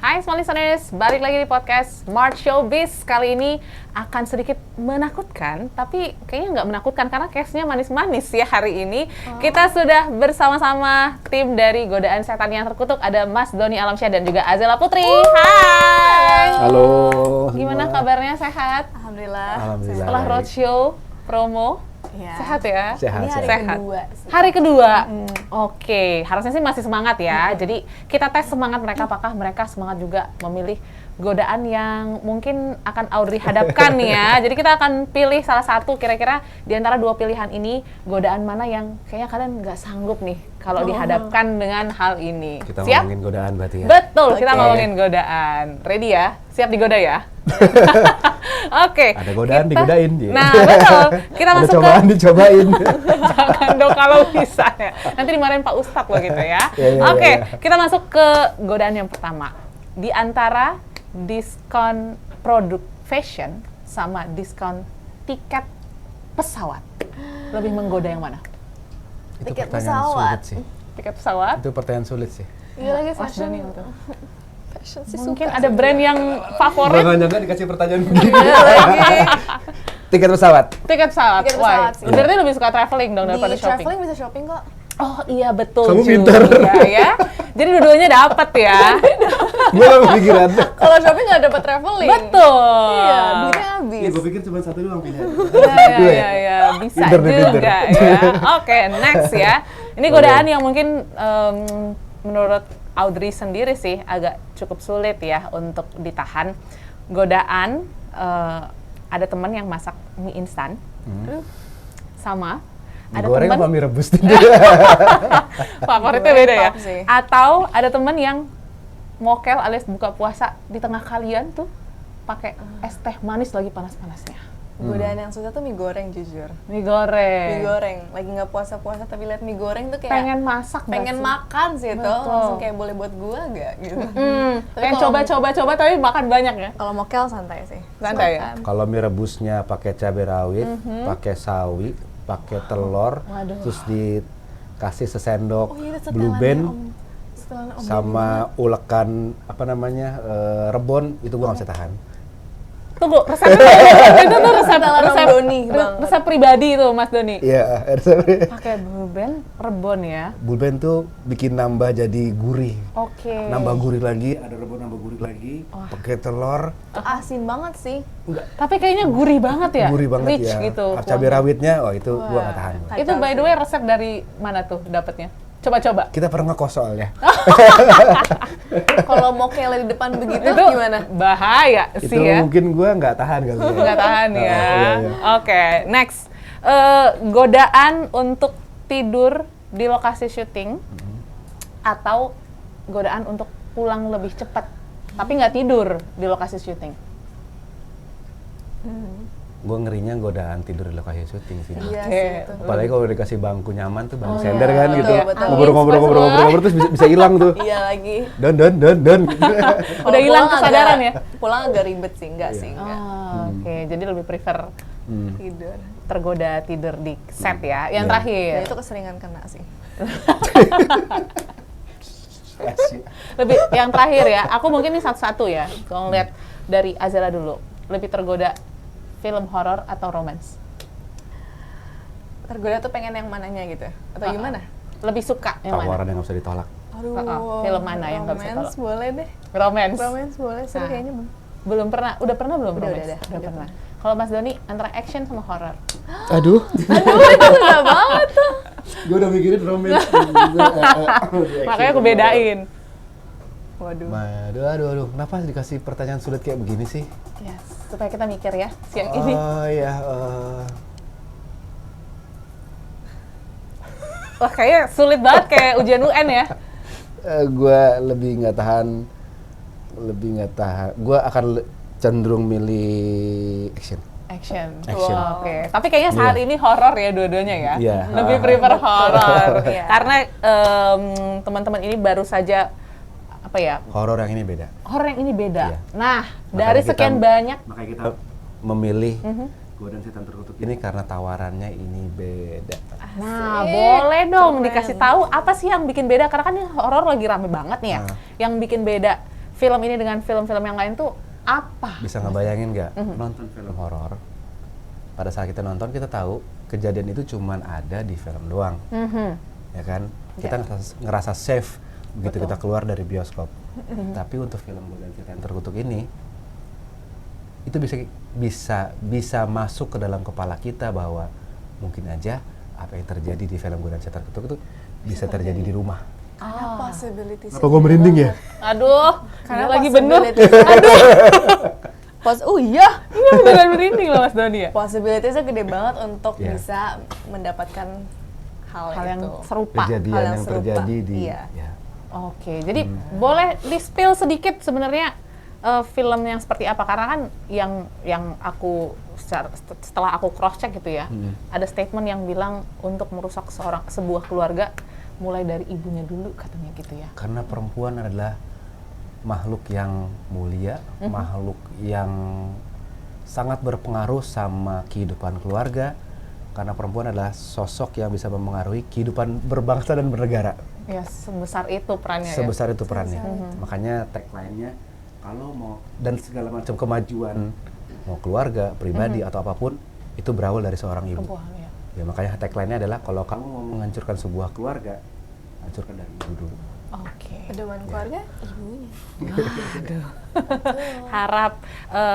Hai Smart Listeners, balik lagi di podcast Smart Showbiz. Kali ini akan sedikit menakutkan, tapi kayaknya nggak menakutkan karena case-nya manis-manis ya hari ini. Kita sudah bersama-sama tim dari Godaan Setan yang Terkutuk. Ada Mas Doni Alamsyah dan juga Azela Putri. Hai! Halo. Gimana kabarnya, sehat? Alhamdulillah. Setelah roadshow, promo, Ya. sehat ya? Sehat, Ini hari sehat. kedua sih. Hari kedua. Oke, harusnya sih masih semangat ya. Jadi kita tes semangat mereka, apakah mereka semangat juga memilih godaan yang mungkin akan Audrey hadapkan ya. Jadi kita akan pilih salah satu kira-kira di antara dua pilihan ini, godaan mana yang kayaknya kalian nggak sanggup nih kalau dihadapkan dengan hal ini. Kita Siap? ngomongin godaan berarti ya. Betul, kita Oke. ngomongin godaan. Ready ya? Siap digoda ya? Oke. Ada godaan digodain. Ya. Nah, betul. Kita Ada masuk cobaan dicobain. Jangan dong kalau bisa ya. Nanti dimarahin Pak Ustadz loh gitu ya. Oke, kita masuk ke godaan yang pertama. Di antara diskon produk fashion sama diskon tiket pesawat, lebih menggoda yang mana? Itu Tiket pertanyaan pesawat. sulit sih. Tiket pesawat? Itu pertanyaan sulit sih. Iya lagi Mas fashion. Doni tuh. Fashion sih Mungkin suka ada sih. brand yang favorit? Gak nyangka dikasih pertanyaan begini. Iya lagi. Tiket pesawat. Tiket pesawat. Tiket Why? pesawat sih. Berarti lebih suka traveling dong daripada Di shopping. traveling bisa shopping kok. Oh iya betul Kamu juga pintar. ya. Jadi dua-duanya dapat ya. Gue gak kepikiran. Kalau shopping nggak dapat traveling. Betul. Iya, duitnya habis. Gue pikir cuma satu doang pilihan. Iya, bisa Pinter nih, pinter. juga ya. Oke, next ya. Ini godaan yang mungkin menurut Audrey sendiri sih agak cukup sulit ya untuk ditahan. Godaan ada teman yang masak mie instan, sama ada Goreng apa teman mie rebus? favoritnya Goreng beda ya. top sih. Atau ada teman yang mokel alias buka puasa di tengah kalian tuh pakai es teh manis lagi panas-panasnya. Godaan yang susah tuh mie goreng jujur. Mie goreng. Mie goreng. Lagi nggak puasa-puasa tapi lihat mie goreng tuh kayak Pengen masak nggak pengen sih? makan sih itu. Betul. Langsung kayak boleh buat gua nggak gitu. Tapi Pengen kalau- coba tapi makan banyak ya. Kalau mokel santai sih. Santai ya? Silakan. Kalau mie rebusnya pakai cabai rawit, pakai sawi, pakai telur, Waduh. terus dikasih sesendok Oh iya, itu blue setelannya band setelan Om sama ulekan apa namanya rebon, itu gua nggak bisa tahan. Tunggu, resepnya itu tuh resep Setelan Om Doni, Bang. resep pribadi itu Mas Doni. Iya, Pakai blue band rebon ya. blue band tuh bikin nambah jadi gurih. Oke. Nambah gurih lagi, ada rebon nambah gurih lagi, pakai telur, Itu asin banget sih. Tapi kayaknya gurih banget ya. gurih banget Rich ya. gitu. Cabai rawitnya, oh itu gua nggak tahan. Kacau Itu by the sih. way resep dari mana tuh dapetnya? Coba-coba. Kita pernah ngekos soalnya. Kalau mokel di depan begitu Itu gimana? bahaya Itu sih ya. mungkin gua nggak tahan kali ya. Nggak tahan ya. iya. Oke, next. Godaan untuk tidur di lokasi syuting atau godaan untuk pulang lebih cepat tapi nggak tidur di lokasi syuting. Gue ngerinya godaan tidur di lokasi syuting sih. Iya Oke. sih itu. Apalagi kalau udah dikasih bangku nyaman tuh, bangku Oh, sender iya. kan Betul, gitu. betul. Ngobrol-ngobrol terus bisa hilang tuh. Iya lagi. Don. Udah Kalau hilang pulang kesadaran agak- ya? Pulang agak ribet sih, enggak sih, Oh, enggak. Oke, jadi lebih prefer Tidur. tergoda tidur di set ya. Yang Iya. terakhir, Dan itu keseringan kena sih. lebih yang terakhir ya. Aku mungkin ini satu-satu ya. Kalau ngeliat dari Azela dulu, lebih tergoda film horor atau romance? Tergoda tuh pengen yang mananya gitu. Atau gimana? Lebih suka yang mana? Tawaran yang nggak bisa ditolak. Aduh. film mana yang nggak bisa romance tolak? boleh deh. Romance. Romance boleh sih Nah. kayaknya. Belum pernah. Udah pernah belum Udah, romance? udah pernah. Kalau Mas Doni antara action sama horor. Aduh. Susah banget tuh. Gue udah mikirin romance. Makanya aku bedain. Waduh. Aduh. Kenapa dikasih pertanyaan sulit kayak begini sih? Yes, supaya kita mikir ya siang ini. Oh ya. Wah, kayaknya sulit banget kayak ujian UN ya. Gue lebih nggak tahan. Gue akan cenderung milih action. Action. Action. Wow, oke. Tapi kayaknya saat ini horor ya dua-duanya ya. Iya. Lebih prefer horor. Iya. Karena teman-teman ini baru saja apa ya? Horor yang ini beda. Horor yang ini beda. Iya. Nah, Makanya dari kita- sekian banyak Makanya kita memilih Godaan Setan Terkutuk ini karena tawarannya ini beda. Nah, Asik. boleh dong Keren. dikasih tahu apa sih yang bikin beda? Karena kan ini horor lagi rame banget nih ya. Nah. Yang bikin beda film ini dengan film-film yang lain tuh apa? Bisa ngebayangin nggak nonton film horor? Pada saat kita nonton kita tahu kejadian itu cuman ada di film doang, ya kan? Kita ngerasa safe begitu kita keluar dari bioskop. Tapi untuk film Godaan Setan Terkutuk ini, itu bisa masuk ke dalam kepala kita bahwa mungkin aja apa yang terjadi di film Godaan Setan Terkutuk itu bisa terjadi di rumah. Karena possibilities. Apa gue merinding ya? Aduh, Karena lagi bener. Iya. Ini beneran merinding loh Mas Doni ya. Possibilitiesnya gede banget untuk Iya. bisa mendapatkan hal yang itu. serupa. Kejadian hal yang yang serupa. terjadi di Iya. ya. Oke, jadi boleh di-spill sedikit sebenarnya film yang seperti apa? Karena kan yang aku setelah aku cross check gitu ya, ada statement yang bilang untuk merusak sebuah keluarga mulai dari ibunya dulu katanya gitu ya. Karena perempuan adalah makhluk yang mulia, makhluk yang sangat berpengaruh sama kehidupan keluarga. Karena perempuan adalah sosok yang bisa mempengaruhi kehidupan berbangsa dan bernegara. Ya, sebesar itu perannya Sebesar itu perannya. Makanya tagline-nya kalau mau dan segala macam kemajuan mau keluarga, pribadi atau apapun itu berawal dari seorang ibu. Perempuan ya. Ya makanya tagline-nya adalah kalau kamu mau menghancurkan sebuah keluarga, hancurkan dari ibu dulu. Oke. Pedoman keluarga ibunya. Harap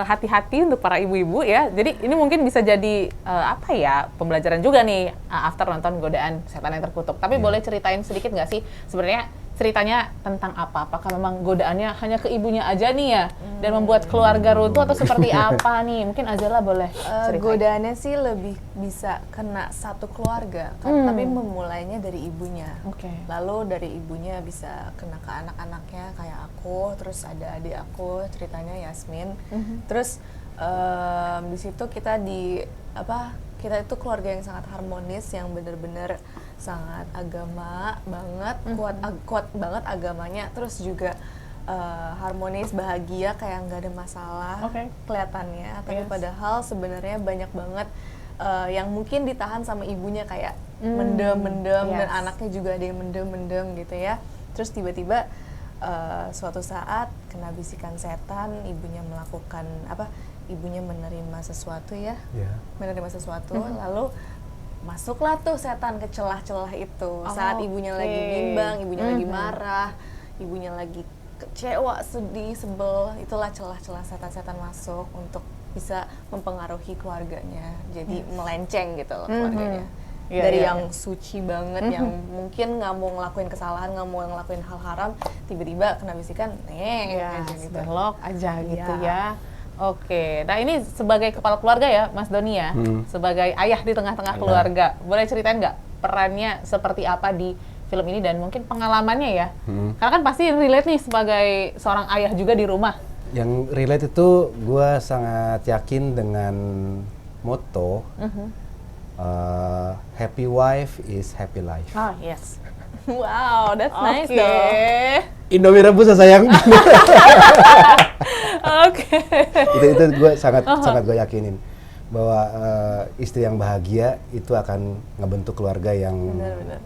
hati-hati untuk para ibu-ibu ya. Jadi ini mungkin bisa jadi apa ya, pembelajaran juga nih after nonton Godaan Setan yang Terkutuk. Tapi boleh ceritain sedikit nggak sih sebenarnya ceritanya tentang apa? Apakah memang godaannya hanya ke ibunya aja nih ya dan membuat keluarga runtuh atau seperti apa nih? Mungkin Azela boleh ceritain. Godaannya sih lebih bisa kena satu keluarga, kan? Tapi memulainya dari ibunya. Oke. Lalu dari ibunya bisa kena ke anak-anaknya kayak aku, terus ada adik aku ceritanya Yasmin. Terus di situ kita kita itu keluarga yang sangat harmonis, yang benar-benar sangat agama banget, kuat banget agamanya, terus juga harmonis, bahagia, kayak nggak ada masalah kelihatannya. Tapi padahal sebenarnya banyak banget yang mungkin ditahan sama ibunya, kayak mendem-mendem, dan anaknya juga ada yang mendem-mendem gitu ya. Terus tiba-tiba suatu saat kena bisikan setan, ibunya menerima sesuatu menerima sesuatu, lalu masuklah tuh setan ke celah-celah itu. Saat ibunya lagi bimbang, ibunya lagi marah, ibunya lagi kecewa, sedih, sebel, itulah celah-celah setan-setan masuk untuk bisa mempengaruhi keluarganya. Jadi melenceng gitu loh keluarganya. Dari yang suci banget, yang mungkin nggak mau ngelakuin kesalahan, nggak mau ngelakuin hal haram, tiba-tiba kena bisikan, aja gitu. Belok aja gitu ya. Oke, nah ini sebagai kepala keluarga ya, Mas Doni ya, sebagai ayah di tengah-tengah keluarga, boleh ceritain nggak perannya seperti apa di film ini dan mungkin pengalamannya ya? Karena kan pasti relate nih sebagai seorang ayah juga di rumah. Yang relate itu gue sangat yakin dengan motto happy wife is happy life. Oh yes. Wow, that's nice dong. Indomie rebus ya sayang. Oke. itu gue sangat gue yakinin bahwa istri yang bahagia itu akan ngebentuk keluarga yang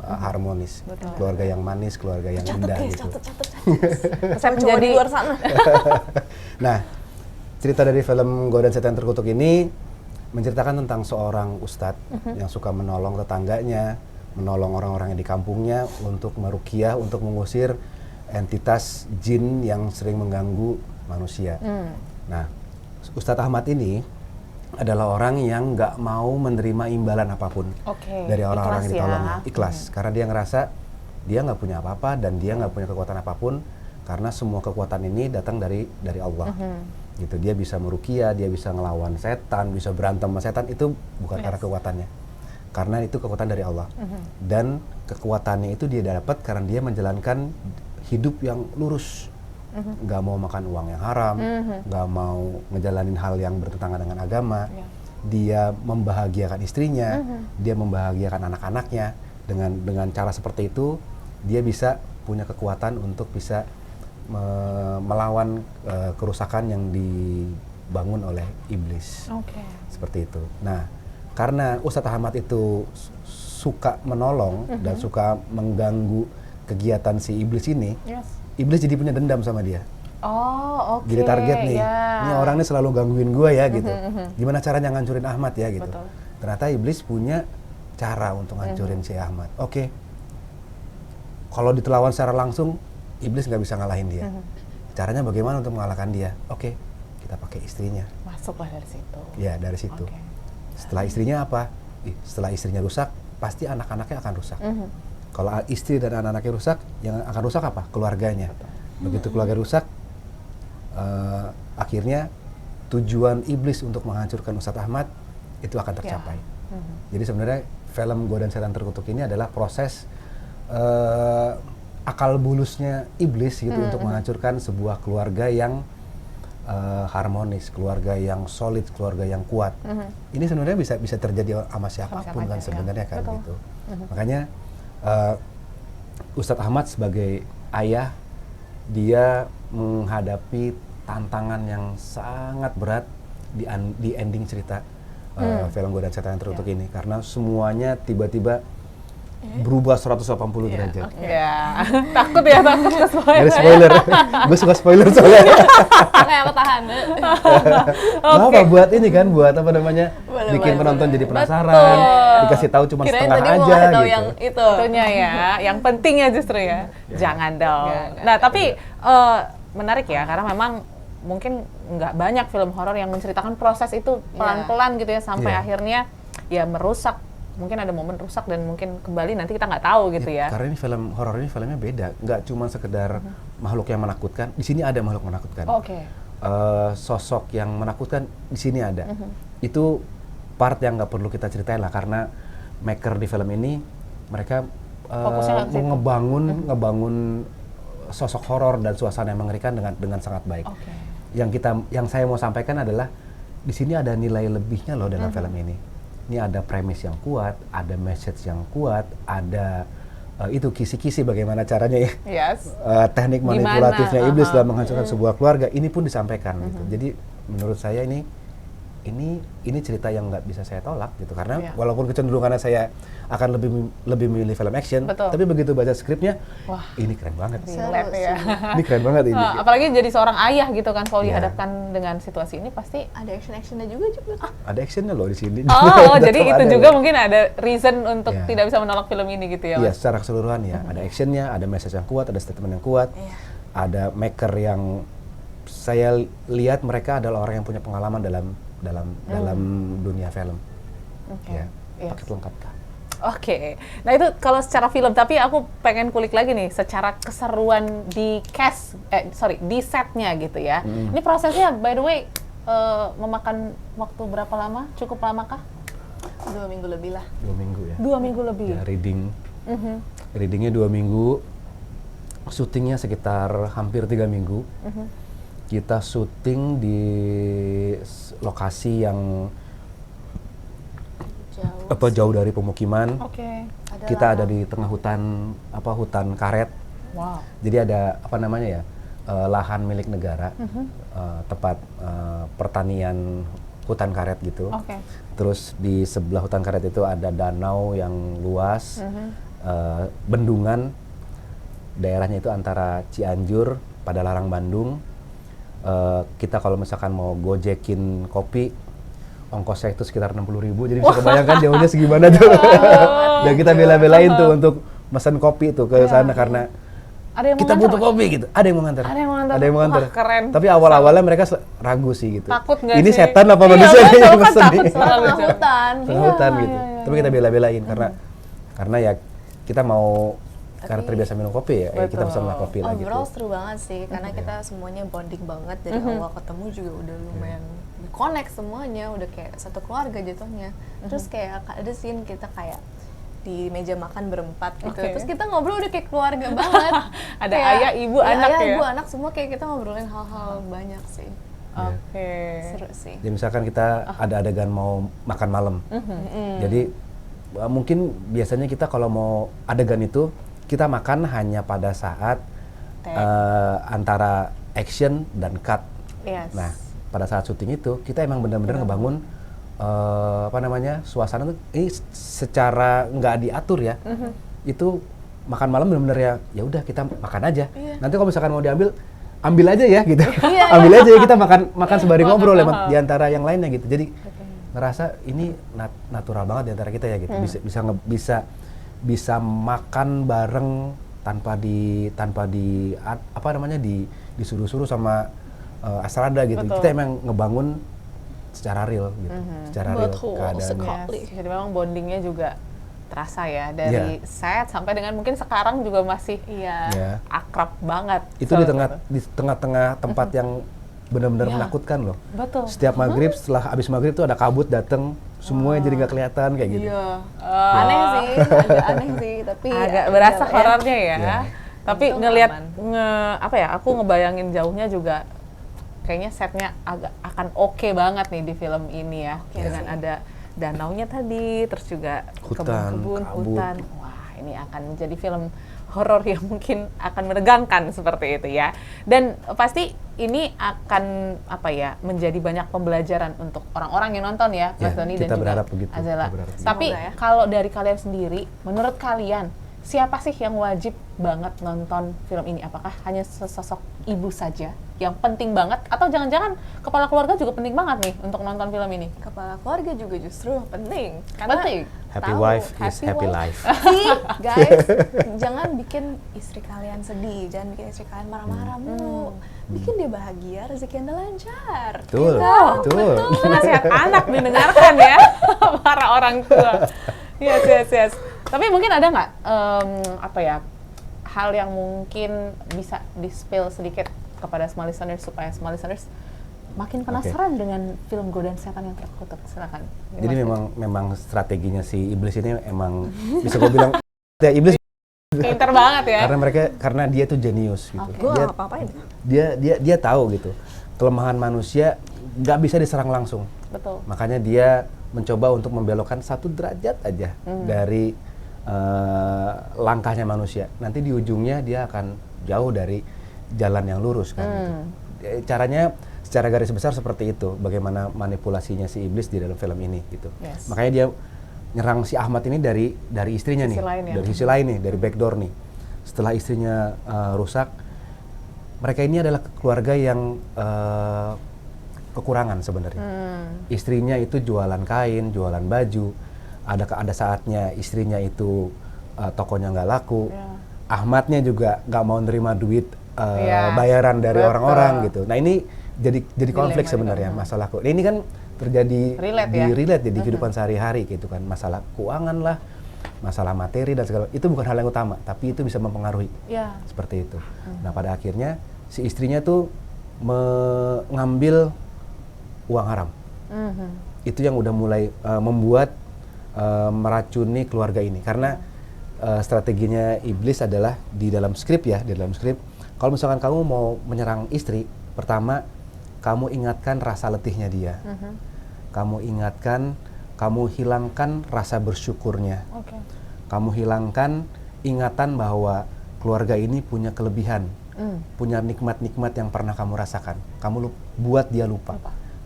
harmonis, keluarga yang manis, keluarga yang indah gitu. Saya menjadi di luar sana. Nah, cerita dari film Godaan Setan Terkutuk ini menceritakan tentang seorang ustadz yang suka menolong tetangganya, menolong orang-orang yang di kampungnya untuk meruqyah, untuk mengusir entitas jin yang sering mengganggu manusia. Nah, Ustadz Ahmad ini adalah orang yang nggak mau menerima imbalan apapun dari orang-orang yang ditolongnya. Ikhlas, karena dia ngerasa dia nggak punya apa-apa dan dia nggak punya kekuatan apapun, karena semua kekuatan ini datang dari Allah. Gitu, dia bisa meruqyah, dia bisa ngelawan setan, bisa berantem sama setan, itu bukan karena kekuatannya. Karena itu kekuatan dari Allah. Dan kekuatannya itu dia dapat karena dia menjalankan hidup yang lurus. Nggak mau makan uang yang haram, nggak mau ngejalanin hal yang bertentangan dengan agama. Dia membahagiakan istrinya, dia membahagiakan anak-anaknya. Dengan cara seperti itu, dia bisa punya kekuatan untuk bisa melawan kerusakan yang dibangun oleh iblis. Seperti itu. Nah, karena Ustadz Ahmad itu suka menolong dan suka mengganggu kegiatan si iblis ini, iblis jadi punya dendam sama dia. Oh, oke. Jadi target nih, ya. ini orang ini selalu gangguin gue ya gitu. Gimana caranya ngancurin Ahmad ya gitu. Betul. Ternyata iblis punya cara untuk ngancurin si Ahmad. Oke, kalau ditelawan secara langsung, iblis nggak bisa ngalahin dia. Caranya bagaimana untuk mengalahkan dia? Oke, kita pakai istrinya. Masuklah dari situ. Ya, dari situ. Oke. Setelah istrinya apa? Setelah istrinya rusak, pasti anak-anaknya akan rusak. Kalau istri dan anak-anaknya rusak, yang akan rusak apa? Keluarganya. Begitu keluarga rusak, akhirnya tujuan iblis untuk menghancurkan Ustadz Ahmad itu akan tercapai. Jadi sebenarnya film Godaan Setan Terkutuk ini adalah proses akal bulusnya iblis gitu untuk menghancurkan sebuah keluarga yang harmonis, keluarga yang solid, keluarga yang kuat. Ini sebenarnya bisa terjadi sama siapapun kan sebenarnya kan gitu. Makanya Ustadz Ahmad sebagai ayah, dia menghadapi tantangan yang sangat berat di ending cerita film Godaan Setan Terkutuk ini, karena semuanya tiba-tiba berubah 180 derajat. Ya, takut ya, takut ke spoiler. Ada spoiler. Gue suka spoiler soalnya. Kayak ketahan. Apa buat ini kan, buat apa namanya, Boleh, bikin boleh, penonton boleh. jadi penasaran, dikasih tahu cuma Kirain setengah tadi mau aja ngasih tahu gitu. yang itu. Tentunya ya, yang pentingnya justru ya. Jangan dong. Nggak. Nah, tapi menarik ya, karena memang mungkin nggak banyak film horor yang menceritakan proses itu pelan-pelan gitu ya, sampai Iya. akhirnya ya merusak. Mungkin ada momen rusak dan mungkin kembali nanti kita nggak tahu gitu ya. Karena ini film horor, ini filmnya beda, nggak cuma sekedar makhluk yang menakutkan. Di sini ada makhluk menakutkan. Oke. Sosok yang menakutkan di sini ada. Itu part yang nggak perlu kita ceritain lah, karena maker di film ini mereka Fokusnya ke situ. ngebangun sosok horor dan suasana yang mengerikan dengan sangat baik. Oke. Yang saya mau sampaikan adalah di sini ada nilai lebihnya loh dalam film ini. Ini ada premis yang kuat, ada message yang kuat, ada itu kisi-kisi bagaimana caranya ya. Yes. Teknik Gimana? manipulatifnya iblis dalam menghancurkan sebuah keluarga, ini pun disampaikan gitu. Jadi menurut saya ini cerita yang nggak bisa saya tolak gitu, karena walaupun kecenderungannya saya akan lebih memilih film action, Betul. tapi begitu baca skripnya, Wah. ini keren banget. Relate ya. Ini keren banget ini. Apalagi jadi seorang ayah gitu kan, kalau Iya. dihadapkan dengan situasi ini pasti. Ada action-actionnya juga. Ada actionnya loh di sini. Oh, jadi Tetap itu ada juga loh. mungkin ada reason untuk Iya. tidak bisa menolak film ini gitu ya, Iya, Mas? secara keseluruhan ya. Ada actionnya, ada message yang kuat, ada statement yang kuat, ada maker yang saya lihat mereka adalah orang yang punya pengalaman dalam dunia film. Oke. Ya, Yes. paket lengkap. Oke, nah itu kalau secara film, tapi aku pengen kulik lagi nih secara keseruan di di setnya gitu ya. Ini prosesnya by the way memakan waktu berapa lama? Cukup lama kah? 2 minggu lebih lah. 2 minggu ya. 2 minggu lebih. Ya, readingnya 2 minggu, syutingnya sekitar hampir 3 minggu. Kita syuting di lokasi yang jauh dari pemukiman. Oke. Kita ada di tengah hutan karet. Wow. Jadi ada lahan milik negara, tempat pertanian hutan karet gitu. Oke. Terus di sebelah hutan karet itu ada danau yang luas, bendungan. Daerahnya itu antara Cianjur, Padalarang, Bandung. Kita kalau misalkan mau gojekin kopi, ongkosnya itu sekitar 60.000, jadi bisa kebayangkan jauhnya segimana tuh. Dan kita bela-belain tuh untuk pesan kopi tuh ke sana karena Ada yang mau kita nganter, butuh Mas? kopi gitu. Ada yang mau nganter. Ada yang mau nganter. Ada yang mau nganter. Wah, keren. Tapi awal-awalnya mereka ragu sih gitu. Takut nggak Ini sih? setan apa Iya, manusia nih betul, yang kan pesen takut nih? selalu. Tengah hutan. Tengah hutan gitu. Tapi kita bela-belain karena ya kita mau karena terbiasa minum kopi ya, kita bisa minum kopi lah gitu. Overall seru banget sih, karena kita semuanya bonding banget dari awal ketemu juga udah lumayan connect semuanya, udah kayak satu keluarga jatuhnya. Terus kayak ada scene kita kayak di meja makan berempat gitu, Oke. terus kita ngobrol udah kayak keluarga banget. Ada Kayak- ayah, ibu, iya, anak ayah, ya? ibu, anak semua kayak kita ngobrolin hal-hal banyak sih. Oke. Seru sih. Jadi misalkan kita ada adegan mau makan malam, jadi mungkin biasanya kita kalau mau adegan itu kita makan hanya pada saat antara action dan cut. Yes. Nah, pada saat syuting itu kita emang benar-benar ngebangun suasana tuh ini secara nggak diatur ya. Itu makan malam benar-benar ya udah kita makan aja. Nanti kalau misalkan mau diambil ambil aja ya gitu. Ambil aja ya, kita makan sembari ngobrol di antara yang lainnya gitu. Jadi ngerasa ini natural banget di antara kita ya gitu. Bisa makan bareng tanpa disuruh-suruh sama Astrada gitu. Betul. Kita emang ngebangun secara real gitu. Secara real keadaannya. Yes. Jadi memang bondingnya juga terasa ya dari set sampai dengan mungkin sekarang juga masih akrab banget. Itu di tengah-tengah tempat yang benar-benar menakutkan loh. Betul. Setiap maghrib, setelah abis maghrib tuh ada kabut dateng, semuanya jadi nggak kelihatan kayak gitu. Iya. Aneh sih, agak aneh sih, tapi agak berasa horornya ya. Tapi Untung ngelihat aman. aku ngebayangin jauhnya juga kayaknya setnya akan oke banget nih di film ini ya. Dengan ada danaunya tadi, terus juga kebun-kebun, hutan. Wah, ini akan menjadi film horor yang mungkin akan menegangkan seperti itu ya. Dan pasti ini akan menjadi banyak pembelajaran untuk orang-orang yang nonton ya, Mas Doni dan juga Azela. Tapi kalau dari kalian sendiri, menurut kalian siapa sih yang wajib banget nonton film ini? Apakah hanya sesosok ibu saja yang penting banget, atau jangan-jangan kepala keluarga juga penting banget nih untuk nonton film ini? Kepala keluarga juga justru penting. Karena Happy wife is happy life. See, guys, jangan bikin istri kalian sedih, jangan bikin istri kalian marah-marah mulu. Bikin dia bahagia, rezeki Anda lancar. Betul. Itu nasihat anak didengarkan ya para orang tua. Yes. Tapi mungkin ada nggak hal yang mungkin bisa di-spill sedikit kepada small listeners supaya small listeners makin penasaran dengan film Godaan Setan yang Terkutuk. Silakan. Jadi memang strateginya si iblis ini emang bisa gue bilang ya iblis pinter banget ya. Karena dia tuh jenius gitu. Gue apa-apain. Dia tahu gitu. Kelemahan manusia nggak bisa diserang langsung. Betul. Makanya dia mencoba untuk membelokkan 1 derajat aja dari langkahnya manusia. Nanti di ujungnya dia akan jauh dari jalan yang lurus kan gitu. Caranya secara garis besar seperti itu, bagaimana manipulasinya si iblis di dalam film ini gitu. Makanya dia nyerang si Ahmad ini dari istrinya nih, dari sisi lain nih, dari backdoor nih. Setelah istrinya rusak, mereka ini adalah keluarga yang kekurangan sebenarnya. Istrinya itu jualan kain, jualan baju. Ada saatnya istrinya itu tokonya nggak laku. Ahmadnya juga nggak mau nerima duit bayaran dari orang-orang gitu. Nah ini jadi konflik sebenarnya masalahku. Ini kan terjadi relate di kehidupan sehari-hari gitu kan. Masalah keuangan lah, masalah materi dan segala itu bukan hal yang utama, tapi itu bisa mempengaruhi. Seperti itu. Nah pada akhirnya si istrinya tuh mengambil uang haram. Itu yang udah mulai membuat meracuni keluarga ini karena strateginya iblis adalah di dalam skrip kalau misalkan kamu mau menyerang istri, pertama kamu ingatkan rasa letihnya dia, kamu hilangkan rasa bersyukurnya, kamu hilangkan ingatan bahwa keluarga ini punya kelebihan, punya nikmat-nikmat yang pernah kamu rasakan, kamu buat dia lupa.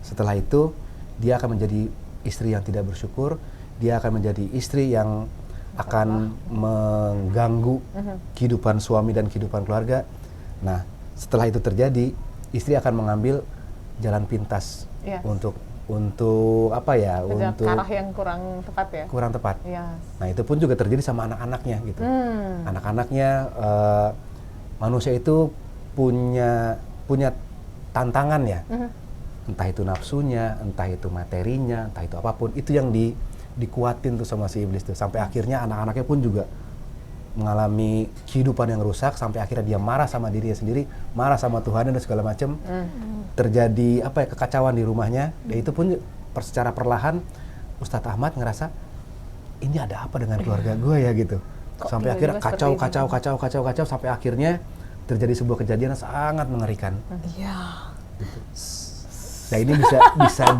Setelah itu dia akan menjadi istri yang tidak bersyukur, dia akan menjadi istri yang akan mengganggu kehidupan suami dan kehidupan keluarga. Nah, setelah itu terjadi, istri akan mengambil jalan pintas untuk untuk arah yang kurang tepat ya. Kurang tepat. Nah, itu pun juga terjadi sama anak-anaknya gitu. Anak-anaknya manusia itu punya tantangan ya. Entah itu nafsunya, entah itu materinya, entah itu apapun, itu yang dikuatin tuh sama si iblis tuh sampai akhirnya anak-anaknya pun juga mengalami kehidupan yang rusak sampai akhirnya dia marah sama dirinya sendiri, marah sama Tuhan dan segala macam. Terjadi kekacauan di rumahnya. Dan itu pun secara perlahan Ustadz Ahmad ngerasa ini ada apa dengan keluarga gue ya gitu. Sampai akhirnya kacau sampai akhirnya terjadi sebuah kejadian yang sangat mengerikan. Gitu. Nah ini bisa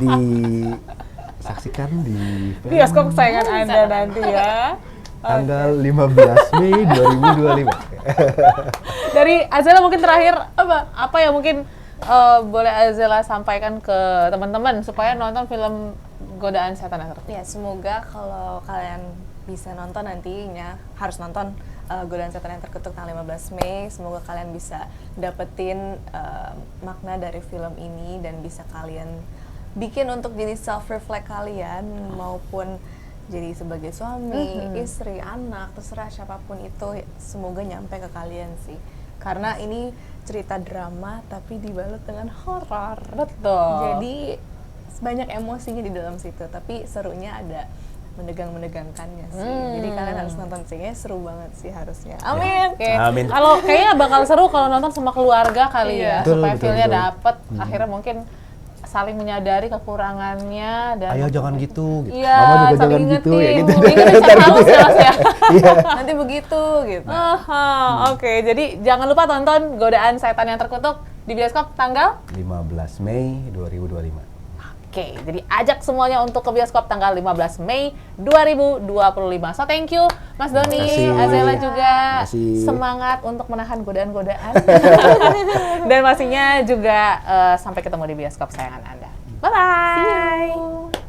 disaksikan di bioskop kesayangan Anda nanti ya. Tanggal 15 Mei 2025. Dari Azela mungkin terakhir apa yang mungkin boleh Azela sampaikan ke teman-teman supaya nonton film Godaan Setan yang Terkutuk? Ya semoga kalau kalian bisa nonton nantinya harus nonton Godaan Setan yang Terkutuk tanggal 15 Mei. Semoga kalian bisa dapetin makna dari film ini dan bisa kalian bikin untuk jadi self reflect kalian, maupun jadi sebagai suami, istri, anak, terserah siapapun itu, semoga nyampe ke kalian sih. Karena ini cerita drama tapi dibalut dengan horor. Betul. Jadi banyak emosinya di dalam situ, tapi serunya ada menegangkannya sih. Jadi kalian harus nonton sih, seru banget sih harusnya. Amin. Oke. Amin. Kalau kayaknya bakal seru kalau nonton sama keluarga kali ya, Betul, supaya betul, feel-nya betul. dapet. Akhirnya mungkin saling menyadari kekurangannya dan Ayo jangan gitu. Iya, Mama juga saling jangan gitu ya ingetin. gitu. Ingetin secara halus ya, Mas ya. Iya. Nanti begitu gitu. Oke, jadi jangan lupa tonton Godaan Setan yang Terkutuk di bioskop tanggal 15 Mei 2025. Oke, jadi ajak semuanya untuk ke bioskop tanggal 15 Mei 2025. So thank you Mas Doni, Makasih. Azela juga. Makasih. Semangat untuk menahan godaan-godaan. Dan pastinya juga sampai ketemu di bioskop sayangan Anda. Bye-bye!